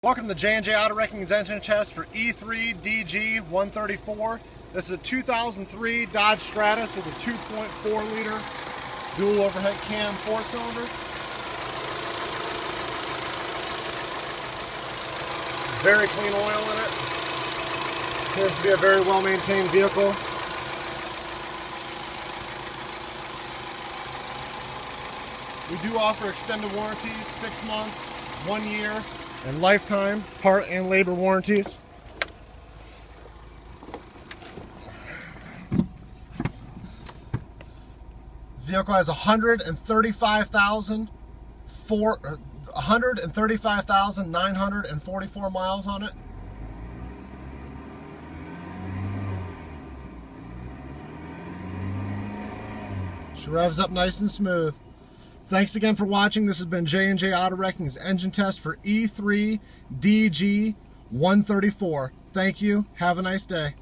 Welcome to the J&J Auto Wrecking's engine test for E3DG134. This is a 2003 Dodge Stratus with a 2.4 liter dual overhead cam 4-cylinder. Very clean oil in it. Appears to be a very well maintained vehicle. We do offer extended warranties, 6 months, 1 year, and lifetime part and labor warranties. The vehicle has 135,944 miles on it. She revs up nice and smooth. Thanks again for watching. This has been J&J Auto Wrecking's engine test for E3DG134. Thank you. Have a nice day.